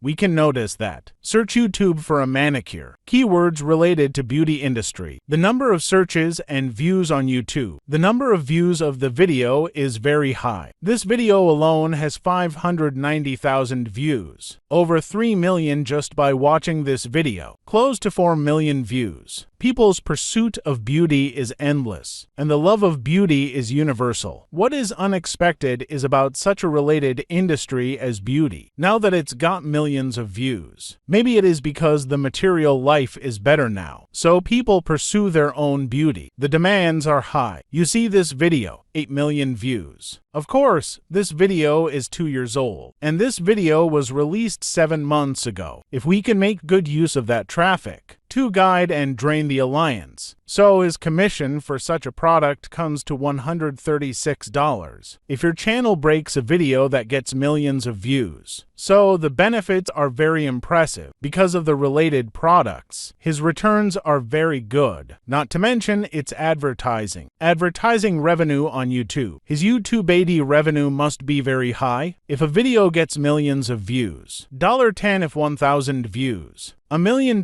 we can notice that. Search YouTube for a manicure. Keywords related to beauty industry. The number of searches and views on YouTube. The number of views of the video is very high. This video alone has 590,000 views. Over 3 million just by watching this video. Close to 4 million views. People's pursuit of beauty is endless, and the love of beauty is universal. What is unexpected is about such a related industry as beauty, now that it's got millions of views. Maybe it is because the material life is better now, so people pursue their own beauty. The demands are high. You see this video, 8 million views. Of course, this video is 2 years old, and this video was released 7 months ago. If we can make good use of that traffic, to guide and drain the alliance. So his commission for such a product comes to $136 if your channel breaks a video that gets millions of views. So the benefits are very impressive because of the related products. His returns are very good, not to mention its advertising. Advertising revenue on YouTube. His YouTube AD revenue must be very high if a video gets millions of views. $10 if 1,000 views. $1 million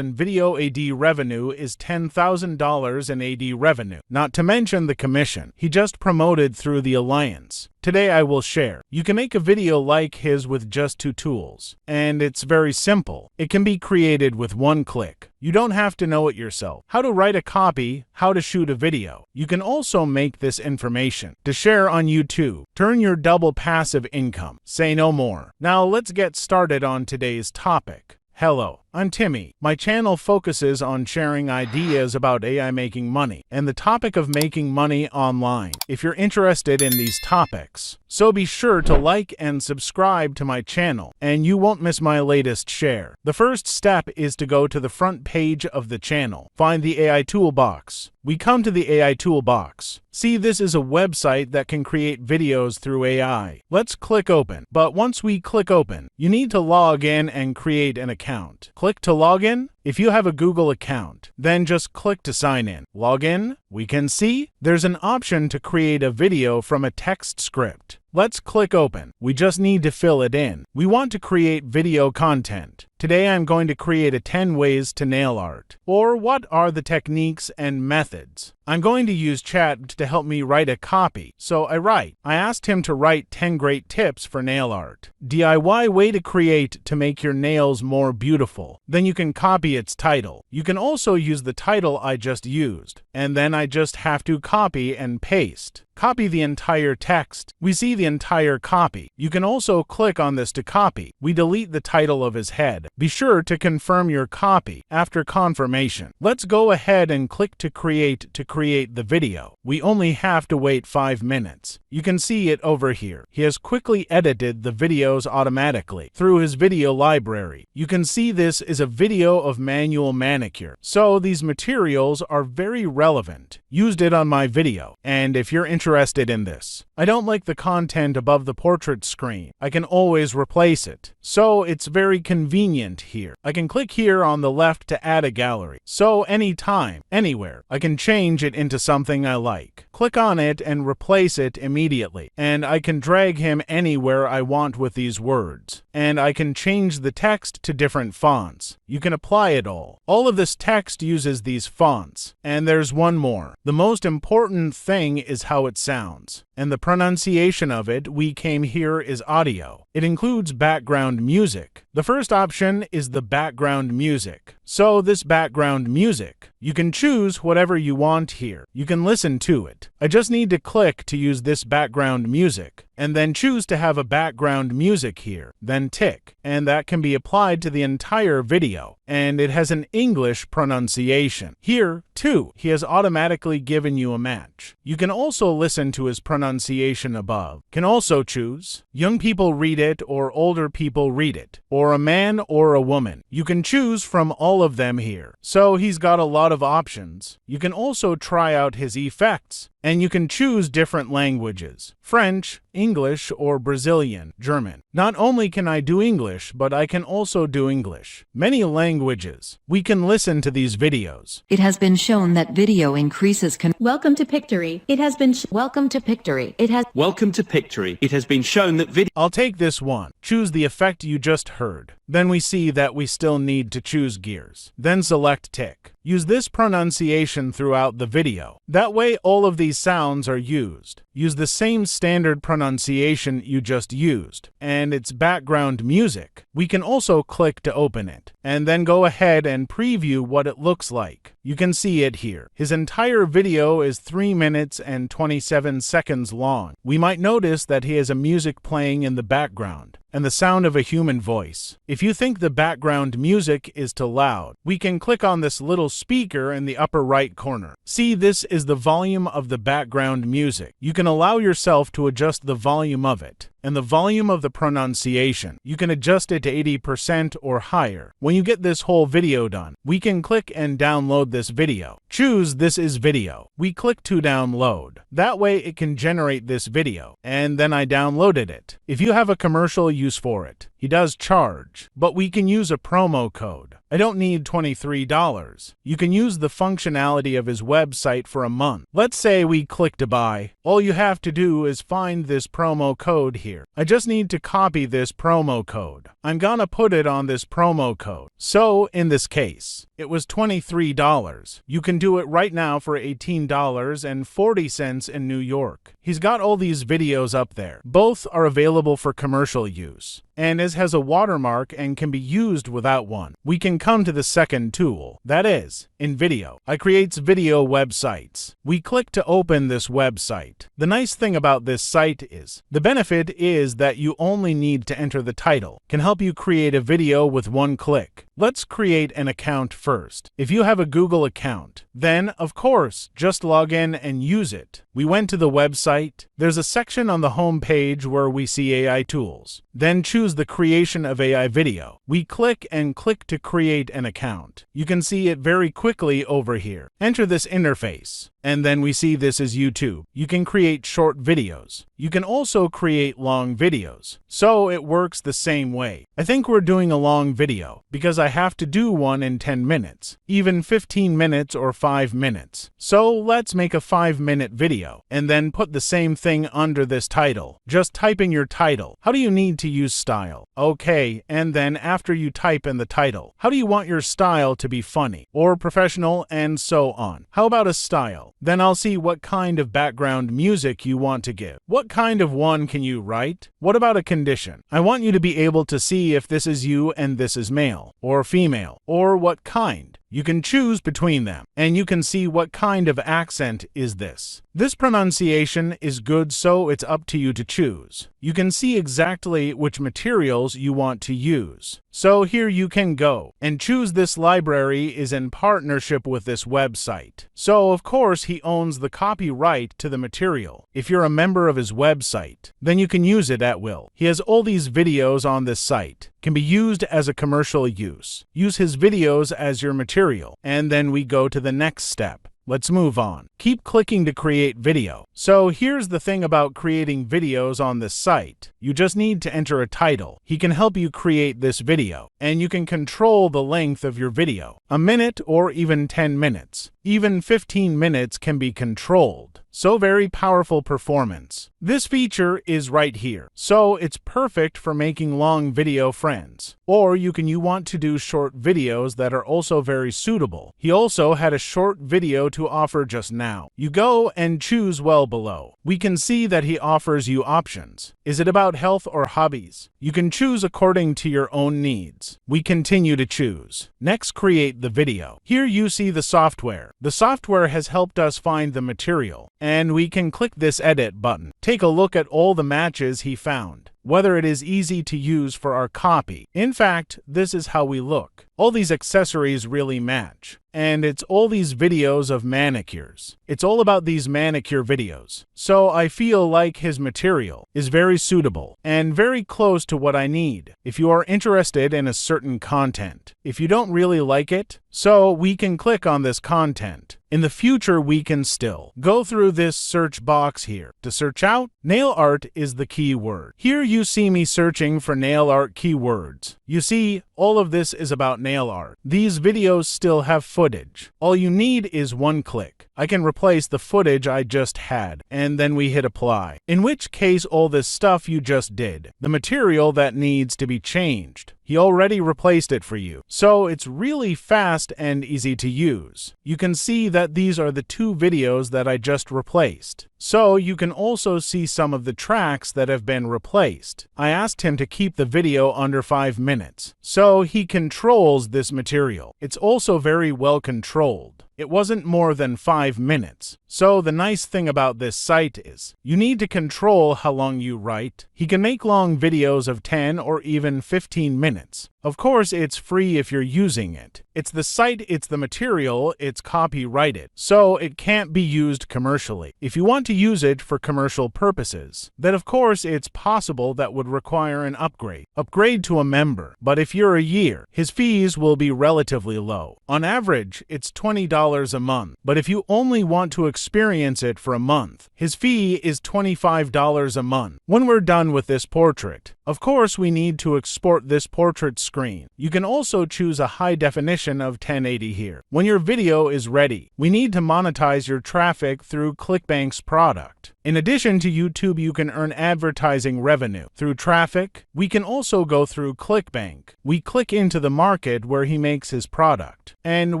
in video AD revenue is $10,000 in AD revenue, not to mention the commission he just promoted through the alliance. Today I will share. You can make a video like his with just 2 tools, and it's very simple. It can be created with 1 click. You don't have to know it yourself. How to write a copy, how to shoot a video. You can also make this information to share on YouTube. Turn your double passive income. Say no more. Now let's get started on today's topic. Hello, I'm Timmy. My channel focuses on sharing ideas about AI making money and the topic of making money online. If you're interested in these topics, so be sure to like and subscribe to my channel and you won't miss my latest share. The first step is to go to the front page of the channel. Find the AI toolbox. We come to the AI toolbox. See, this is a website that can create videos through AI. Let's click open. But once we click open, you need to log in and create an account. Click to log in. If you have a Google account, then just click to sign in. Log in. We can see there's an option to create a video from a text script. Let's click open. We just need to fill it in. We want to create video content. Today I'm going to create a 10 ways to nail art. Or what are the techniques and methods? I'm going to use Chat to help me write a copy. So I asked him to write 10 great tips for nail art. DIY way to create to make your nails more beautiful. Then you can copy its title. You can also use the title I just used. And then I just have to copy and paste. Copy the entire text. We see the entire copy. You can also click on this to copy. We delete the title of his head. Be sure to confirm your copy. After confirmation, let's go ahead and click to create the video. We only have to wait 5 minutes. You can see it over here. He has quickly edited the videos automatically through his video library. You can see this is a video of manual manicure. So these materials are very relevant. Used it on my video. And if you're interested in this, I don't like the content above the portrait screen. I can always replace it. So it's very convenient here. I can click here on the left to add a gallery. So anytime, anywhere, I can change it into something I like. Click on it and replace it immediately. And I can drag him anywhere I want with these words. And I can change the text to different fonts. You can apply it all. All of this text uses these fonts. And there's one more. The most important thing is how it sounds. And the pronunciation of it, we came here, is audio. It includes background music. The first option is the background music. So this background music, you can choose whatever you want here. You can listen to it. I just need to click to use this background music, and then choose to have a background music here, then tick, and that can be applied to the entire video, and it has an English pronunciation. Here, too, he has automatically given you a match. You can also listen to his pronunciation above. Can also choose young people read it or older people read it, or a man or a woman. You can choose from all of them here. So he's got a lot of options. You can also try out his effects. And you can choose different languages: French, English, or Brazilian, German. Not only can I do English, but I can also do English. Many languages. We can listen to these videos. It has been shown that video increases Welcome to Pictory. It has been Welcome to Pictory. Welcome to Pictory. It has been shown that video. I'll take this one. Choose the effect you just heard. Then we see that we still need to choose gears. Then select tick. Use this pronunciation throughout the video. That way all of these sounds are used. Use the same standard pronunciation you just used, and it's background music. We can also click to open it, and then go ahead and preview what it looks like. You can see it here. His entire video is 3 minutes and 27 seconds long. We might notice that he has a music playing in the background and the sound of a human voice. If you think the background music is too loud, we can click on this little speaker in the upper right corner. See, this is the volume of the background music. You can allow yourself to adjust the volume of it. And the volume of the pronunciation, you can adjust it to 80% or higher. When you get this whole video done, we can click and download this video. Choose This is Video. We click to download. That way it can generate this video, and then I downloaded it. If you have a commercial use for it, he does charge, but we can use a promo code. I don't need $23. You can use the functionality of his website for a month. Let's say we click to buy. All you have to do is find this promo code here. I just need to copy this promo code. I'm gonna put it on this promo code. So in this case, it was $23. You can do it right now for $18.40 in New York. He's got all these videos up there. Both are available for commercial use, and it has a watermark and can be used without one. We can come to the second tool, that is, in video. I creates video websites. We click to open this website. The nice thing about this site is, the benefit is that you only need to enter the title. Can help you create a video with one click. Let's create an account first. If you have a Google account, then, of course, just log in and use it. We went to the website. There's a section on the home page where we see AI tools. Then choose the creation of AI video. We click to create an account. You can see it very quickly over here. Enter this interface. And then we see this is YouTube. You can create short videos. You can also create long videos. So it works the same way. I think we're doing a long video because I have to do one in 10 minutes, even 15 minutes or 5 minutes. So let's make a 5-minute video and then put the same thing under this title. Just type in your title. How do you need to use style? Okay, and then after you type in the title, how do you want your style to be funny or professional and so on? How about a style? Then I'll see what kind of background music you want to give. What kind of one can you write? What about a condition? I want you to be able to see if this is you and this is male or female, or what kind. You can choose between them, and you can see what kind of accent is this. This pronunciation is good, so it's up to you to choose. You can see exactly which materials you want to use. So here you can go and choose. This library is in partnership with this website. So of course he owns the copyright to the material. If you're a member of his website, then you can use it at will. He has all these videos on this site. Can be used as a commercial use. Use his videos as your material. And then we go to the next step. Let's move on. Keep clicking to create video. So here's the thing about creating videos on this site. You just need to enter a title. He can help you create this video, and you can control the length of your video. A minute or even 10 minutes. Even 15 minutes can be controlled. So very powerful performance. This feature is right here. So it's perfect for making long video friends. Or you want to do short videos that are also very suitable. He also had a short video to offer just now. You go and choose well below. We can see that he offers you options. Is it about health or hobbies? You can choose according to your own needs. We continue to choose. Next, create the video. Here you see the software. The software has helped us find the material, and we can click this edit button. Take a look at all the matches he found. whether it is easy to use for our copy. In fact, this is how we look. All these accessories really match. And it's all these videos of manicures. It's all about these manicure videos. So I feel like his material is very suitable and very close to what I need if you are interested in a certain content. If you don't really like it, so we can click on this content. In the future, we can still go through this search box here. To search out, nail art is the keyword. Here you see me searching for nail art keywords. You see, all of this is about nail art. These videos still have footage. All you need is one click. I can replace the footage I just had, and then we hit apply. In which case, all this stuff you just did, the material that needs to be changed, he already replaced it for you. So it's really fast and easy to use. You can see that these are the 2 videos that I just replaced. So you can also see some of the tracks that have been replaced. I asked him to keep the video under 5 minutes, so he controls this material. It's also very well controlled. It wasn't more than 5 minutes. So the nice thing about this site is you need to control how long you write. He can make long videos of 10 or even 15 minutes. Of course, it's free if you're using it. It's the site, it's the material, it's copyrighted, so it can't be used commercially. If you want to use it for commercial purposes, then of course it's possible that would require an upgrade to a member. But if you're a year, his fees will be relatively low. On average, it's $20 a month. But if you only want to experience it for a month, his fee is $25 a month. When we're done with this portrait, of course we need to export this portrait screen. You can also choose a high definition of 1080 here. When your video is ready, we need to monetize your traffic through ClickBank's product. In addition to YouTube, you can earn advertising revenue through traffic. We can also go through ClickBank. We click into the market where he makes his product. And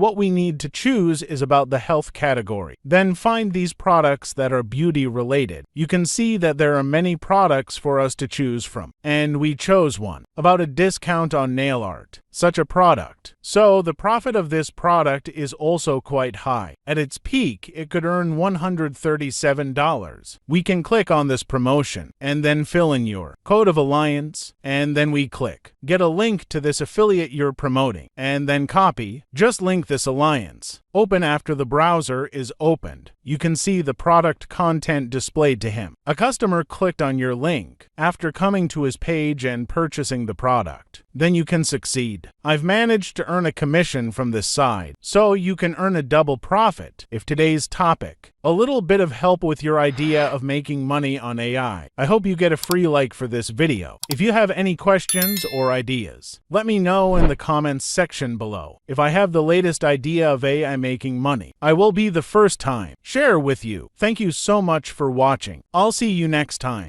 what we need to choose is about the health category. Then find these products that are beauty related. You can see that there are many products for us to choose from. And we chose one about a discount on nail art. Such a product. So the profit of this product is also quite high. At its peak, it could earn $137. We can click on this promotion and then fill in your code of alliance, and then we click get a link to this affiliate you're promoting, and then copy. Just link this alliance. Open after the browser is opened. You can see the product content displayed to him. A customer clicked on your link after coming to his page and purchasing the product. Then you can succeed. I've managed to earn a commission from this side, so you can earn a double profit if today's topic, a little bit of help with your idea of making money on AI. I hope you get a free like for this video. If you have any questions or ideas, let me know in the comments section below. If I have the latest idea of AI making money, I will be the first time share with you. Thank you so much for watching. I'll see you next time.